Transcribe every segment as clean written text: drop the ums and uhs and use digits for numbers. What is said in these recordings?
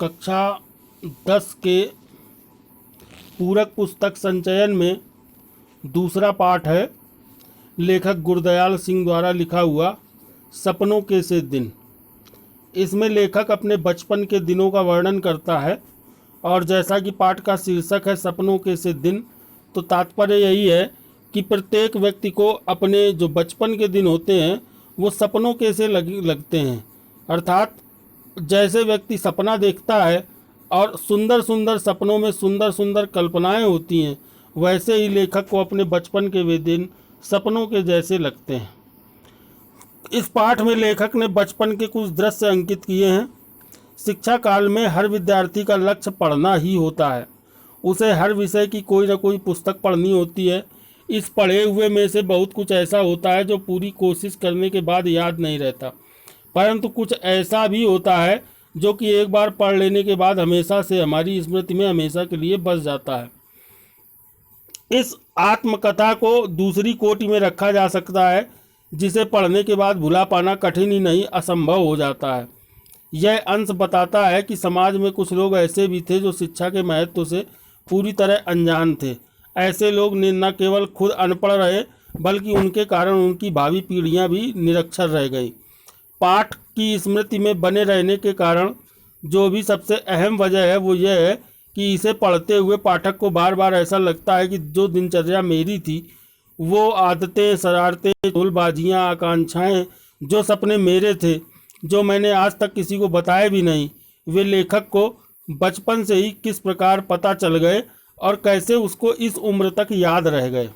कक्षा 10 के पूरक पुस्तक संचयन में दूसरा पाठ है लेखक गुरदयाल सिंह द्वारा लिखा हुआ सपनों के से दिन। इसमें लेखक अपने बचपन के दिनों का वर्णन करता है और जैसा कि पाठ का शीर्षक है सपनों के से दिन, तो तात्पर्य यही है कि प्रत्येक व्यक्ति को अपने जो बचपन के दिन होते हैं वो सपनों के से लगते हैं। अर्थात जैसे व्यक्ति सपना देखता है और सुंदर सुंदर सपनों में सुंदर सुंदर कल्पनाएं होती हैं, वैसे ही लेखक को अपने बचपन के वे दिन सपनों के जैसे लगते हैं। इस पाठ में लेखक ने बचपन के कुछ दृश्य अंकित किए हैं। शिक्षा काल में हर विद्यार्थी का लक्ष्य पढ़ना ही होता है। उसे हर विषय की कोई ना कोई पुस्तक पढ़नी होती है। इस पढ़े हुए में से बहुत कुछ ऐसा होता है जो पूरी कोशिश करने के बाद याद नहीं रहता, परंतु कुछ ऐसा भी होता है जो कि एक बार पढ़ लेने के बाद हमेशा से हमारी स्मृति में हमेशा के लिए बस जाता है। इस आत्मकथा को दूसरी कोटि में रखा जा सकता है, जिसे पढ़ने के बाद भुला पाना कठिन ही नहीं असंभव हो जाता है। यह अंश बताता है कि समाज में कुछ लोग ऐसे भी थे जो शिक्षा के महत्व से पूरी तरह अनजान थे। ऐसे लोग न केवल खुद अनपढ़ रहे, बल्कि उनके कारण उनकी भावी पीढ़ियां भी निरक्षर रह गई। पाठ की स्मृति में बने रहने के कारण जो भी सबसे अहम वजह है वो यह है कि इसे पढ़ते हुए पाठक को बार बार ऐसा लगता है कि जो दिनचर्या मेरी थी, वो आदतें, शरारतें, ढोलबाजियाँ, आकांक्षाएं, जो सपने मेरे थे, जो मैंने आज तक किसी को बताए भी नहीं, वे लेखक को बचपन से ही किस प्रकार पता चल गए और कैसे उसको इस उम्र तक याद रह गए।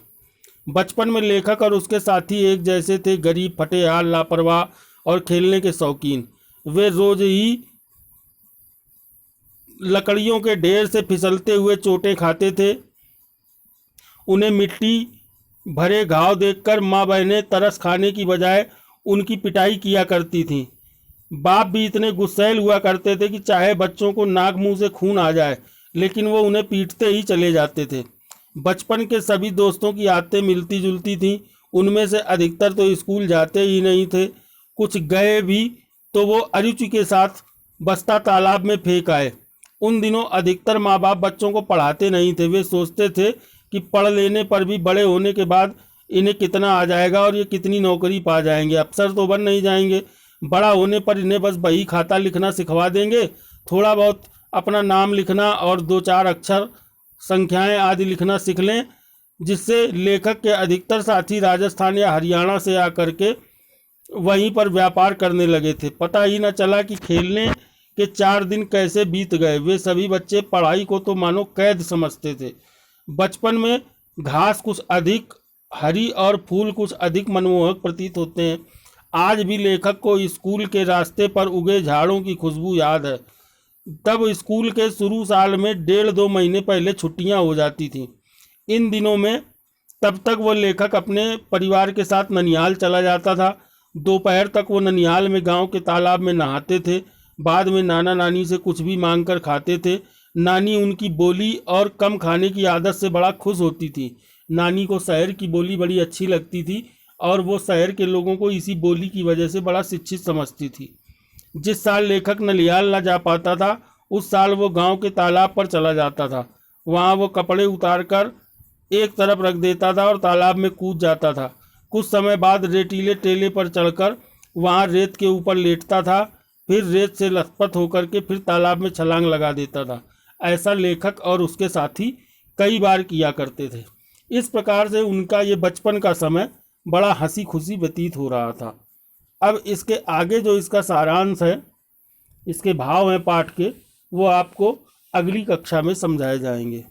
बचपन में लेखक और उसके साथी एक जैसे थे, गरीब, फटेहाल, लापरवाह और खेलने के शौकीन। वे रोज ही लकड़ियों के ढेर से फिसलते हुए चोटें खाते थे। उन्हें मिट्टी भरे घाव देखकर माँ बहनें तरस खाने की बजाय उनकी पिटाई किया करती थीं। बाप भी इतने गुस्सैल हुआ करते थे कि चाहे बच्चों को नाक मुंह से खून आ जाए, लेकिन वो उन्हें पीटते ही चले जाते थे। बचपन के सभी दोस्तों की आदतें मिलती जुलती थीं। उनमें से अधिकतर तो स्कूल जाते ही नहीं थे। कुछ गए भी तो वो अरुचि के साथ बस्ता तालाब में फेंक आए। उन दिनों अधिकतर माँ बाप बच्चों को पढ़ाते नहीं थे। वे सोचते थे कि पढ़ लेने पर भी बड़े होने के बाद इन्हें कितना आ जाएगा और ये कितनी नौकरी पा जाएंगे, अफसर तो बन नहीं जाएंगे। बड़ा होने पर इन्हें बस बही खाता लिखना सिखवा देंगे, थोड़ा बहुत अपना नाम लिखना और 2-4 अक्षर, संख्याएं आदि लिखना सीख लें। जिससे लेखक के अधिकतर साथी राजस्थान या हरियाणा से आकर के वहीं पर व्यापार करने लगे थे। पता ही न चला कि खेलने के 4 दिन कैसे बीत गए। वे सभी बच्चे पढ़ाई को तो मानो कैद समझते थे। बचपन में घास कुछ अधिक हरी और फूल कुछ अधिक मनमोहक प्रतीत होते हैं। आज भी लेखक को स्कूल के रास्ते पर उगे झाड़ों की खुशबू याद है। तब स्कूल के शुरू साल में 1.5-2 महीने पहले छुट्टियां हो जाती थीं। इन दिनों में तब तक वो लेखक अपने परिवार के साथ ननिहाल चला जाता था। दोपहर तक वो ननिहाल में गांव के तालाब में नहाते थे। बाद में नाना नानी से कुछ भी मांग कर खाते थे। नानी उनकी बोली और कम खाने की आदत से बड़ा खुश होती थी। नानी को शहर की बोली बड़ी अच्छी लगती थी और वो शहर के लोगों को इसी बोली की वजह से बड़ा शिक्षित समझती थी। जिस साल लेखक ननिहाल न जा पाता था, उस साल वो गांव के तालाब पर चला जाता था। वहाँ वो कपड़े उतार कर एक तरफ रख देता था और तालाब में कूद जाता था। कुछ समय बाद रेतीले टेले पर चढ़कर वहाँ रेत के ऊपर लेटता था, फिर रेत से लथपथ होकर के फिर तालाब में छलांग लगा देता था। ऐसा लेखक और उसके साथी कई बार किया करते थे। इस प्रकार से उनका ये बचपन का समय बड़ा हंसी खुशी व्यतीत हो रहा था। अब इसके आगे जो इसका सारांश है, इसके भाव हैं पाठ के, वो आपको अगली कक्षा में समझाए जाएंगे।